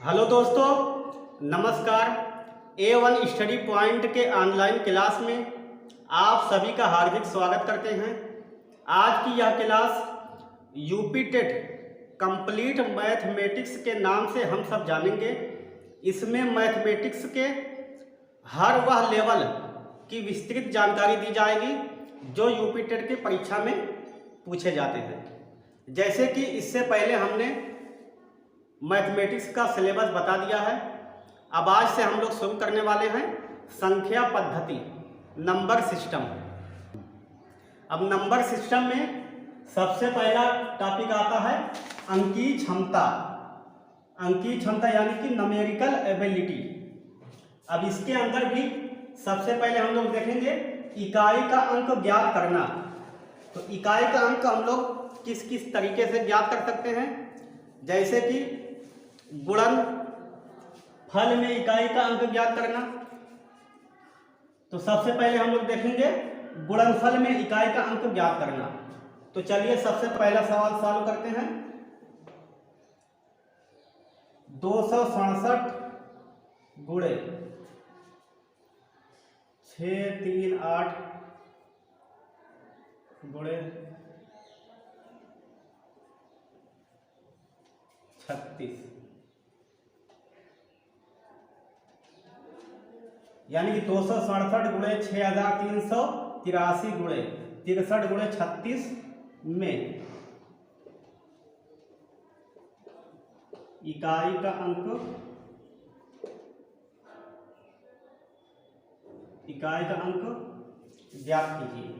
Hello दोस्तों, नमस्कार। A1 study point के ऑनलाइन क्लास में आप सभी का हार्दिक स्वागत करते हैं। आज की यह class UP TET complete mathematics के नाम से हम सब जानेंगे। इसमें मैथमेटिक्स के हर वह लेवल की विस्तृत जानकारी दी जाएगी जो यूपी टेट की परीक्षा में पूछे जाते हैं। जैसे कि इससे पहले हमने मैथमेटिक्स का सिलेबस बता दिया है। अब आज से हम लोग शुरू करने वाले हैं संख्या पद्धति, नंबर सिस्टम। अब नंबर सिस्टम में सबसे पहला टॉपिक आता है अंकीय क्षमता। अंकीय क्षमता यानी कि न्यूमेरिकल एबिलिटी। अब इसके अंदर भी सबसे पहले हम लोग देखेंगे इकाई का अंक ज्ञात करना। तो इकाई का अंक हम लोग किस किस तरीके से ज्ञात कर सकते हैं, जैसे कि गुणन फल में इकाई का अंक ज्ञात करना। तो सबसे पहले हम लोग देखेंगे गुणनफल में इकाई का अंक ज्ञात करना। तो चलिए सबसे पहला सवाल सॉल्व करते हैं। 267 गुणे 638 गुणे 36 यानी कि 267 गुणे 6383 गुणे 63 गुणे 36 में इकाई का अंक ज्ञात कीजिए।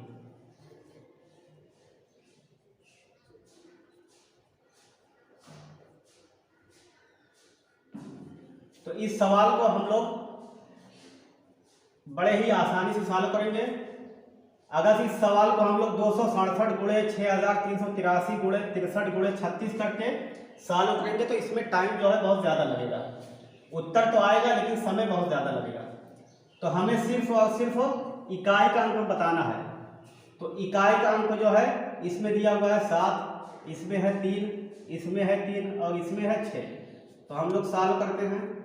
तो इस सवाल को हम लोग बड़े ही आसानी से सॉल्व करेंगे। अगर इस सवाल को हम लोग 267 गुणे 6383 गुणे 63 गुणे 36 करके सॉल्व करेंगे तो इसमें टाइम जो है बहुत ज़्यादा लगेगा। उत्तर तो आएगा लेकिन समय बहुत ज़्यादा लगेगा। तो हमें सिर्फ और सिर्फ इकाई का अंक बताना है। तो इकाई का अंक जो है इसमें दिया हुआ है 7, इसमें है 3, इसमें है 3 और इसमें है 6। तो हम लोग सॉल्व करते हैं।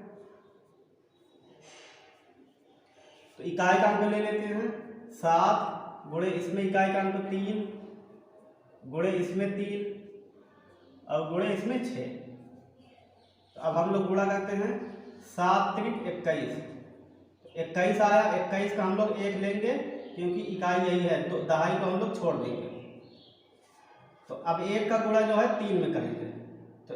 तो इकाई का अंक ले लेते हैं 7 गुणे इसमें इकाई का अंक 3 गुणे इसमें 3 और गुणे इसमें 6। तो अब हम लोग गुणा करते हैं 7 त्रिक 21। 21 आया, 21 का हम लोग 1 लेंगे क्योंकि इकाई यही है, तो दहाई को हम लोग छोड़ देंगे। तो अब 1 का गुणा जो है 3 में करेंगे तो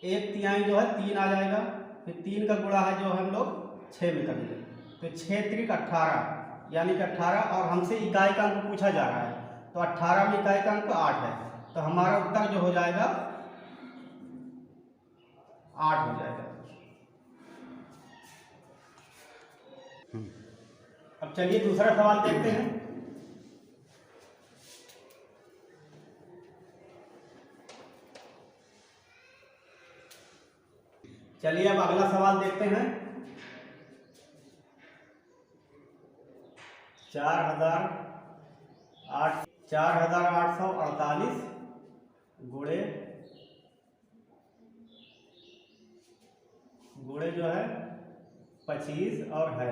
1 तिहाई जो है 3 आ जाएगा। फिर 3 का गुणा है जो हम लोग 6 में करेंगे तो 6 त्रिक 18 यानी कि 18 और हमसे इकाई का अंक पूछा जा रहा है। तो 18 में इकाई का अंक 8 है। तो हमारा उत्तर जो हो जाएगा 8 हो जाएगा। अब चलिए दूसरा सवाल देखते हैं। चलिए अब अगला सवाल देखते हैं। 4848 गुणे जो है 25 और है,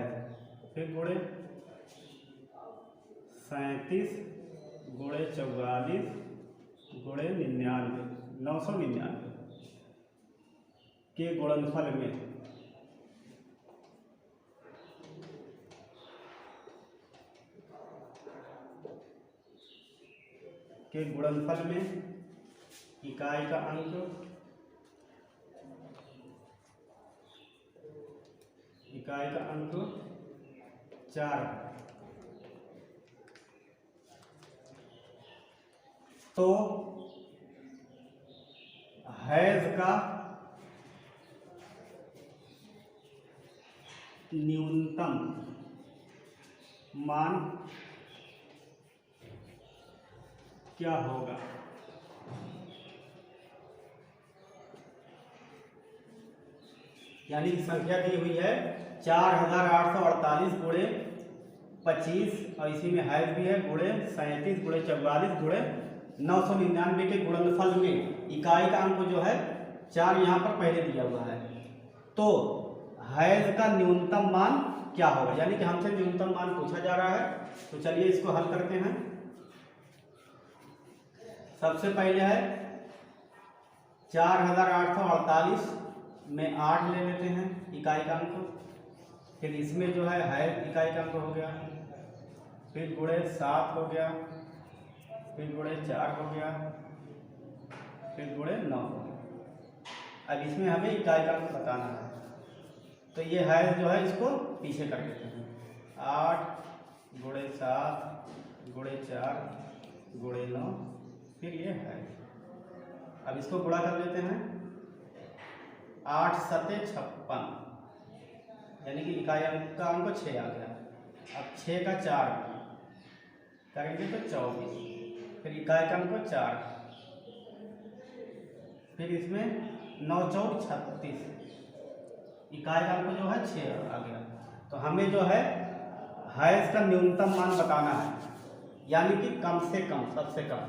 फिर गुणे 37 गुणे 44 गुणे 99 999 के गुणनफल में इकाई का अंक इकाई का अंक 4। तो हैज का न्यूनतम मान क्या होगा? यानी संख्या दी हुई है 4848 गुणे 25 और इसी में हैज भी है गुणे 37 गुणे 44 गुणे 999 के गुणनफल में इकाई का अंक जो है 4 यहाँ पर पहले दिया हुआ है। तो हैज का न्यूनतम मान क्या होगा, यानी कि हमसे न्यूनतम मान पूछा जा रहा है। तो चलिए इसको हल करते हैं। सबसे पहले है 4848 में 8 ले लेते हैं इकाई का अंक, फिर इसमें जो है इकाई का अंक हो गया, फिर गुणे 7 हो गया, फिर गुणे 4 हो गया, फिर गुणे 9 हो गया। अब इसमें हमें इकाई का अंक बताना है, तो ये है जो है इसको पीछे कर देते हैं। 8 गुणे 7 गुणे 4 गुणे 9, फिर ये है। अब इसको गुणा कर लेते हैं। 8 सते 56, यानी कि इकाई अंक का अंक 6 आ गया। अब 6 का 4 करेंगे तो 24, फिर इकाई का अंक 4, फिर इसमें 9 चौक 36, इकाई का अंक जो है 6 आ गया। तो हमें जो है हैज का न्यूनतम मान बताना है, यानी कि कम से कम, सबसे कम।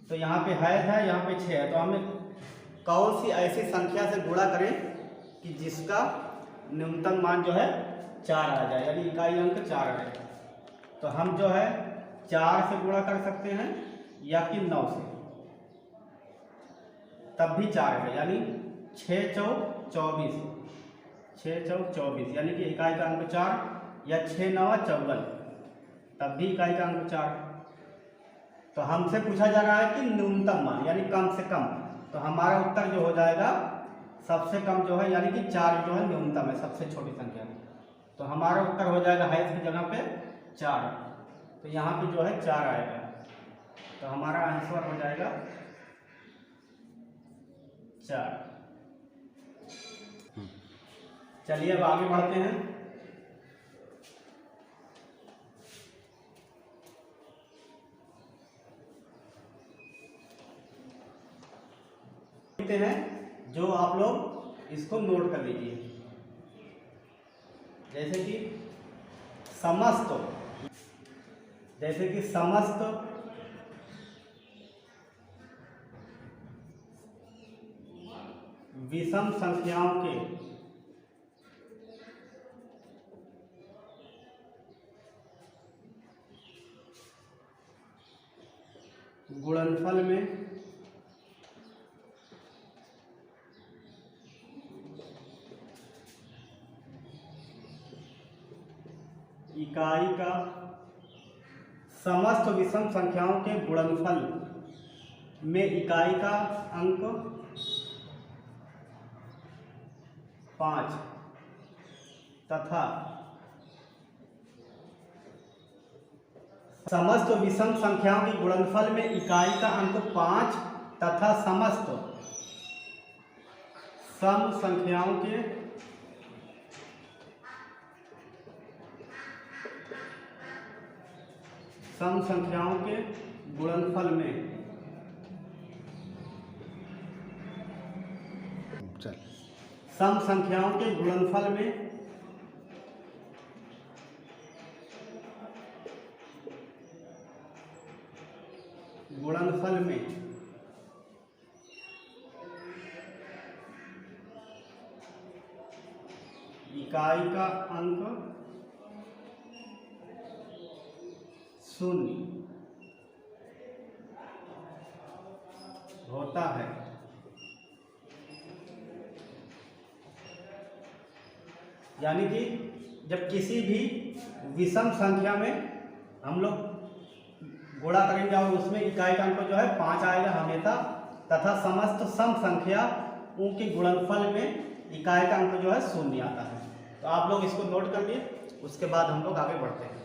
तो यहाँ पे हैज है, यहाँ पे 6 है, तो हमें कौन सी ऐसी संख्या से गुणा करें कि जिसका न्यूनतम मान जो है 4 आ जाए, यानी इकाई अंक 4 आ जाए। तो हम जो है 4 से गुणा कर सकते हैं या कि 9 से, तब भी 4 है, यानी 6 चौक 24, 6 चौक 24, यानी कि इकाई का अंक 4, या 6 9 54, तब भी इकाई का अंक 4। तो हमसे पूछा जा रहा है कि न्यूनतम मान, यानी कम से कम। तो हमारा उत्तर जो हो जाएगा सबसे कम जो है, यानी कि 4 जो है न्यूनतम है, सबसे छोटी संख्या। तो हमारा उत्तर हो जाएगा हैज की जगह पे 4, तो यहाँ पे जो है 4 आएगा। तो हमारा आंसर हो जाएगा 4। चलिए अब आगे बढ़ते हैं। हैं जो आप लोग इसको नोट कर लीजिए। जैसे कि समस्त विषम संख्याओं के गुणनफल में इकाई का समस्त विषम संख्याओं के गुणनफल में इकाई का अंक 5 तथा समस्त विषम संख्याओं के गुणनफल में इकाई का अंक 5 तथा समस्त सम संख्याओं के गुणनफल में सम संख्याओं के गुणनफल में इकाई का अंक 0 होता है। यानी कि जब किसी भी विषम संख्या में हम लोग गुणा करेंगे और उसमें इकाई का अंक जो है 5 आएगा हमेशा, तथा समस्त सम संख्या उनके गुणनफल में इकाई का अंक जो है 0 आता है। तो आप लोग इसको नोट कर लिए, उसके बाद हम लोग आगे बढ़ते हैं।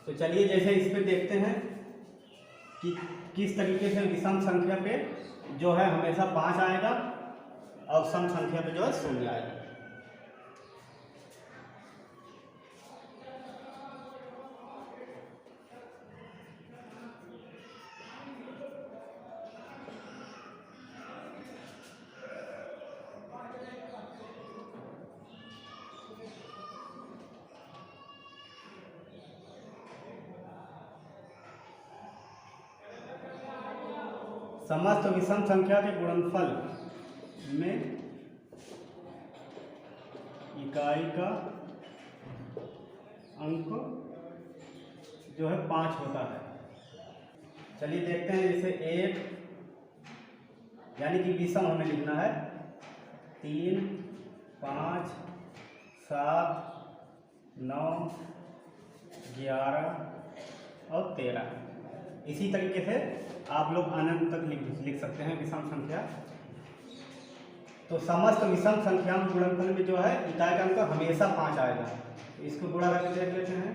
तो चलिए जैसे इस पे देखते हैं कि किस तरीके से विषम संख्या पे जो है हमेशा 5 आएगा और सम संख्या पे जो है 0 आएगा। समस्त विषम संख्या के गुणनफल में इकाई का अंक जो है 5 होता है। चलिए देखते हैं, जैसे 1 यानी कि विषम हमें लिखना है 3, 5, 7, 9, 11 और 13। इसी तरीके से आप लोग अनंत तक लिख सकते हैं विषम संख्या। तो समस्त विषम संख्या में गुणनफल में जो है इकाई का अंक हमेशा 5 आएगा। तो इसको गुणा करके देख लेते हैं।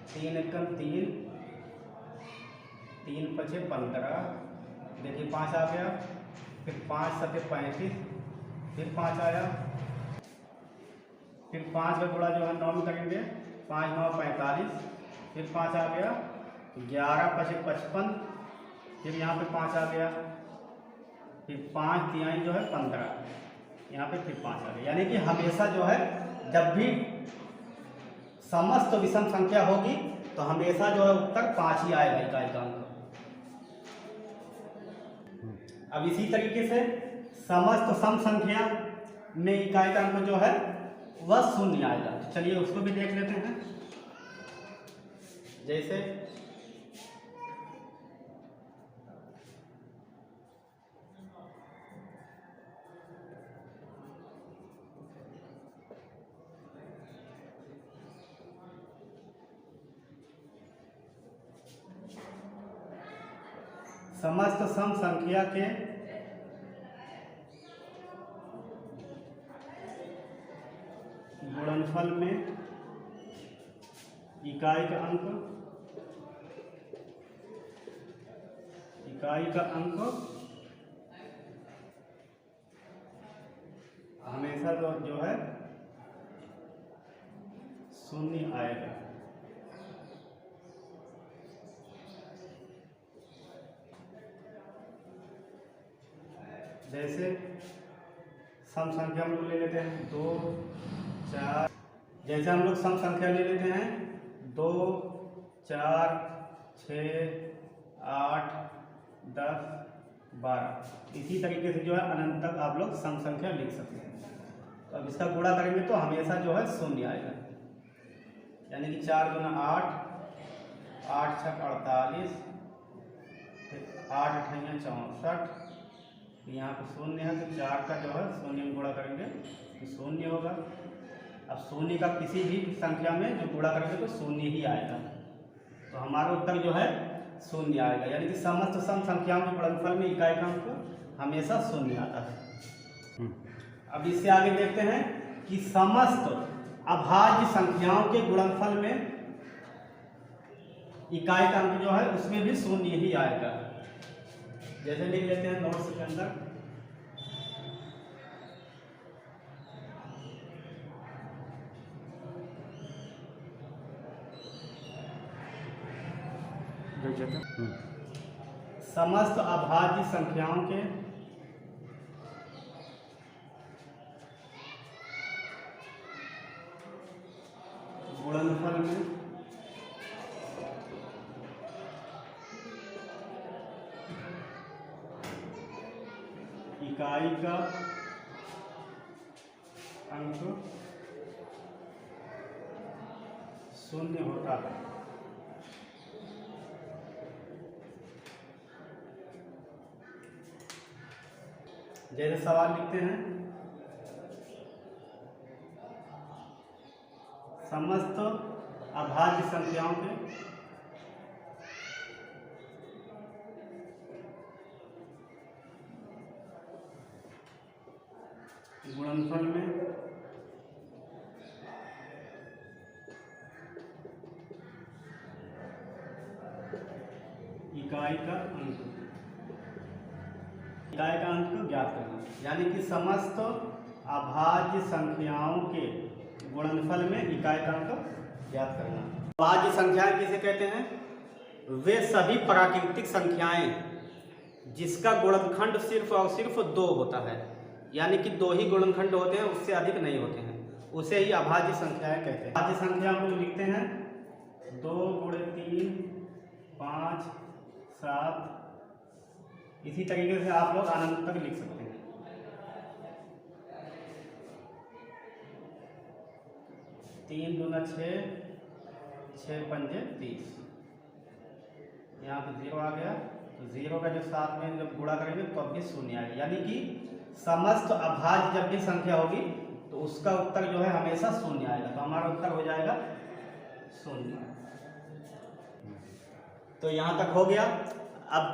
3 एकम 3, 3 पचे 15, देखिए 5 आ गया। फिर 5 सते 35, फिर 5 आया। फिर 5 का गुणा जो है 9 में करेंगे, 5 9 45, फिर 5 आ गया। 11 पचे 55, फिर यहाँ पे 5 आ गया। फिर 5 तिहाई जो है 15, यहाँ पे फिर 5 आ गया। यानी कि हमेशा जो है जब भी समस्त विषम संख्या होगी तो हमेशा जो है उत्तर 5 ही आएगा इकाई का अंक। अब इसी तरीके से समस्त सम संख्या में इकाई का अंक जो है वह 0 आएगा। तो चलिए उसको भी देख लेते हैं। जैसे समस्त सम संख्या के गुणनफल में इकाई का अंक हमेशा जो है 0 आएगा। जैसे सम संख्या हम लोग ले लेते हैं 2, 4। जैसे हम लोग सम संख्या ले लेते हैं 2, 4, 6, 8, 10, 12। इसी तरीके से जो है अनंत तक आप लोग सम संख्या लिख सकते हैं। तो अब इसका गुणा करेंगे तो हमेशा जो है 0 आएगा। यानी कि 4 गुना 8, 8 छक 48, फिर 8 अठैया 64। यहाँ पे 0 है तो 4 का जो है 0 में गुणा करेंगे तो 0 होगा। अब 0 का किसी भी संख्या में जो गुणा करेंगे तो 0 ही आएगा। तो हमारा उत्तर जो है 0 आएगा। यानी कि समस्त सम संख्याओं के गुणनफल में इकाई का अंक हमेशा 0 आता है। अब इससे आगे देखते हैं कि समस्त अभाज्य संख्याओं के गुणनफल में इकाई का अंक जो है उसमें भी 0 ही आएगा। जैसे लिख लेते हैं नोट्स के अंदर। समस्त अभाज्य संख्याओं के गुणनफल में इकाई का अंक 0 होता है। जैसे सवाल लिखते हैं, समस्त अभाज्य संख्याओं के गुणनफल में इकाई का अंक ज्ञात करना। यानी कि समस्त अभाज्य संख्याओं के गुणनफल में इकाई का अंक ज्ञात करना। अभाज्य संख्याएं किसे कहते हैं? वे सभी प्राकृतिक संख्याएं जिसका गुणनखंड सिर्फ और सिर्फ 2 होता है। यानी कि 2 ही गुणनखंड होते हैं, उससे अधिक नहीं होते हैं, उसे ही अभाज्य संख्याएं कहते हैं। अभाज्य संख्या हम लोग लिखते हैं 2 × 3 5 7 इसी तरीके से आप लोग अनंत तक लिख सकते हैं। 3 दूना 6, 6 पंजे 30। यहाँ पे 0 आ गया, तो 0 का जो साथ में जब गुणा करेंगे तो अब भी शून्य आएगा, यानी कि समस्त अभाज्य जब भी संख्या होगी तो उसका उत्तर जो है हमेशा शून्य आएगा। तो हमारा उत्तर हो जाएगा शून्य। तो यहाँ तक हो गया। अब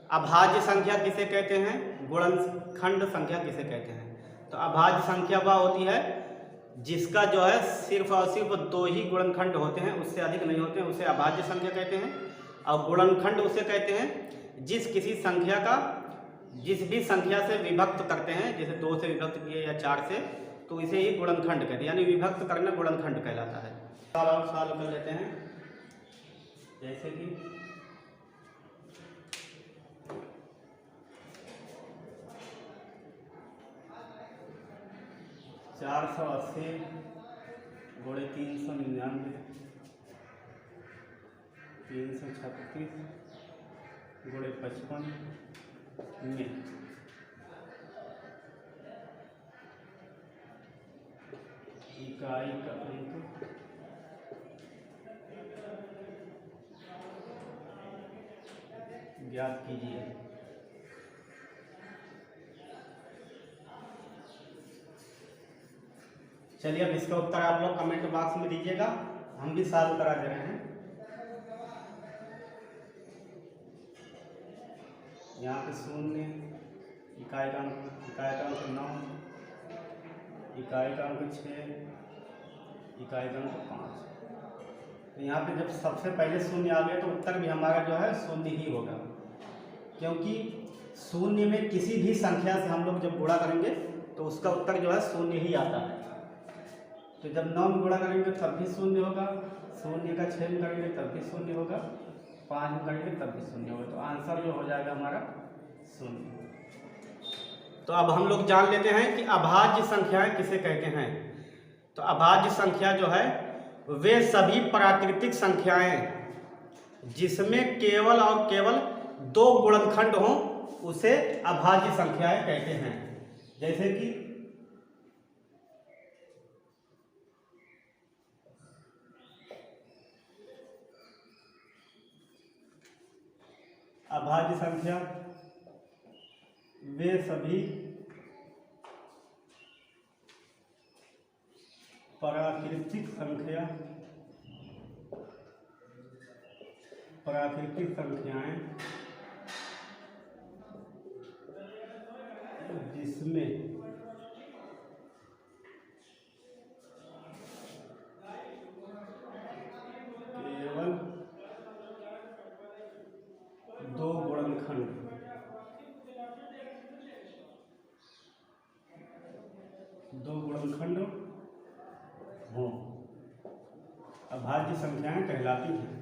अभाज्य संख्या किसे कहते हैं, गुणनखंड संख्या किसे कहते हैं। तो अभाज्य संख्या वह होती है जिसका जो है सिर्फ और सिर्फ 2 ही गुणनखंड होते हैं, उससे अधिक नहीं होते हैं, उसे अभाज्य संख्या कहते हैं। और गुणनखंड उसे कहते हैं जिस किसी संख्या का जिस भी संख्या से विभक्त करते हैं, जैसे 2 से विभक्त किए या 4 से, तो इसे ही गुणनखंड कहते हैं, यानी विभक्त करना गुणनखंड कहलाता है। सवाल कर लेते हैं, जैसे कि 480 गुणे 399, 336 गुणे 55 में इकाई का अंक ज्ञात कीजिए। चलिए अब इसका उत्तर आप लोग कमेंट बॉक्स में दीजिएगा, हम भी सॉल्व करा दे रहे हैं। यहाँ पे 0, इकाई का अंक 9, इकाई का अंक 6, इकाई का अंक 5। तो यहाँ पे जब सबसे पहले 0 आ गया तो उत्तर भी हमारा जो है 0 ही होगा, क्योंकि 0 में किसी भी संख्या से हम लोग जब गुणा करेंगे तो उसका उत्तर जो है 0 ही आता है। तो जब 9 में गुणा करेंगे तब भी 0 होगा, 0 का 6 में करेंगे तब भी 0 होगा, 5 में करेंगे तब भी 0 होगा। तो आंसर जो हो जाएगा हमारा 0। तो अब हम लोग जान लेते हैं कि अभाज्य संख्याएं किसे कहते हैं। तो अभाज्य संख्या जो है वे सभी प्राकृतिक संख्याएं जिसमें केवल और केवल 2 गुणनखंड हों उसे अभाज्य संख्याएं कहते हैं। जैसे कि अभाज्य संख्या वे सभी प्राकृतिक संख्याएं जिसमें केवल 2 गुणनखंड हो अभाज्य संख्याएं कहलाती हैं।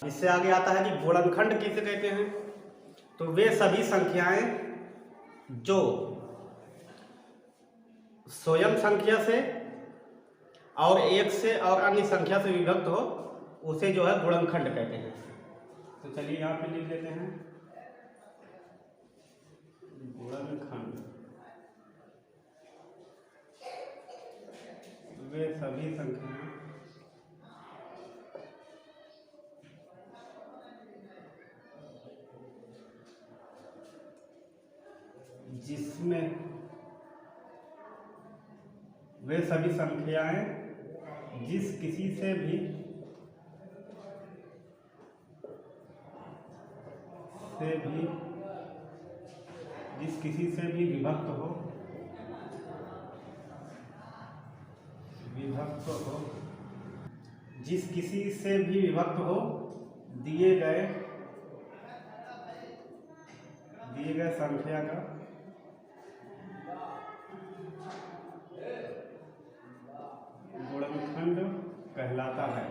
इससे आगे आता है कि गुणनखंड किसे कहते हैं। तो वे सभी संख्याएं जो स्वयं संख्या से और 1 से और अन्य संख्या से विभक्त हो उसे जो है गुणनखंड कहते हैं। तो चलिए यहाँ पे लिख लेते हैं गुणनखंड वे सभी संख्याएं जिसमें वे सभी संख्याएं जिस किसी से भी विभक्त हो जिस किसी से भी विभक्त हो दिए गए संख्या का गुणनखंड कहलाता है।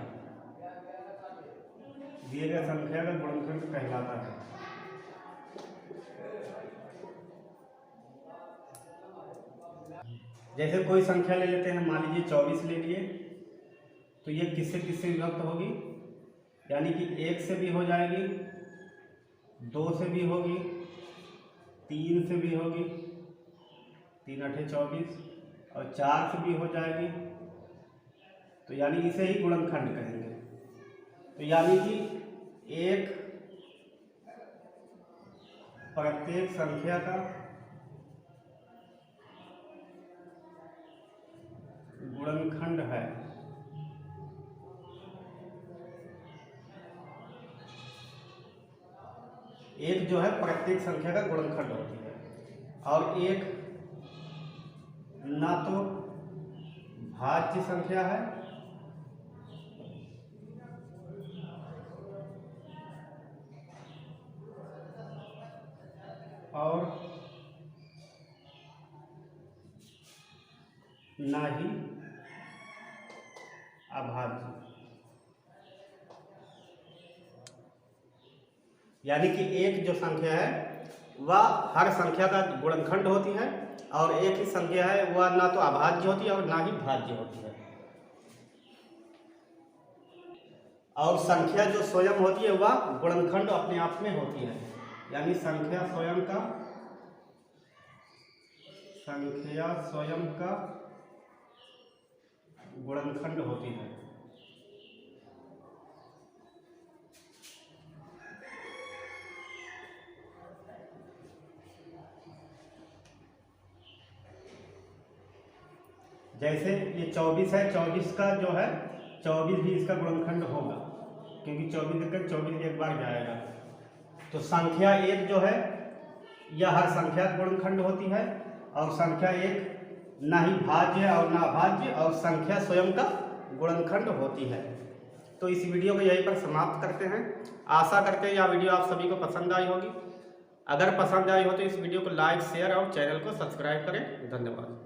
दिए गए संख्या का गुणनखंड कहलाता है। जैसे कोई संख्या ले लेते हैं, मान लीजिए 24 ले लिए, तो ये किससे किससे विभक्त होगी, यानी कि 1 से भी हो जाएगी, 2 से भी होगी, 3 से भी होगी, 3 8 24, और 4 से भी हो जाएगी। तो यानी इसे ही गुणनखंड कहेंगे। तो यानी कि एक प्रत्येक संख्या का गुणनखंड है। एक जो है प्रत्येक संख्या का गुणनखंड होती है, और एक ना तो भाज्य संख्या है और ना ही अभाज्य। यानी कि एक जो संख्या है वह हर संख्या का गुणनखंड होती है, और एक ही संख्या है वह ना तो अभाज्य होती है और ना ही भाज्य होती है। और संख्या जो स्वयं होती है वह गुणनखंड अपने आप में होती है। यानी संख्या स्वयं का गुणनखंड होती है। जैसे ये 24 है, 24 का जो है 24 भी इसका गुणनखंड होगा, क्योंकि 24 एक बार जाएगा। तो संख्या एक जो है यह हर संख्या का गुणनखंड होती है, और संख्या एक ना ही भाज्य और ना अभाज्य, और संख्या स्वयं का गुणनखंड होती है। तो इस वीडियो को यहीं पर समाप्त करते हैं। आशा करते हैं यह वीडियो आप सभी को पसंद आई होगी। अगर पसंद आई हो तो इस वीडियो को लाइक, शेयर और चैनल को सब्सक्राइब करें। धन्यवाद।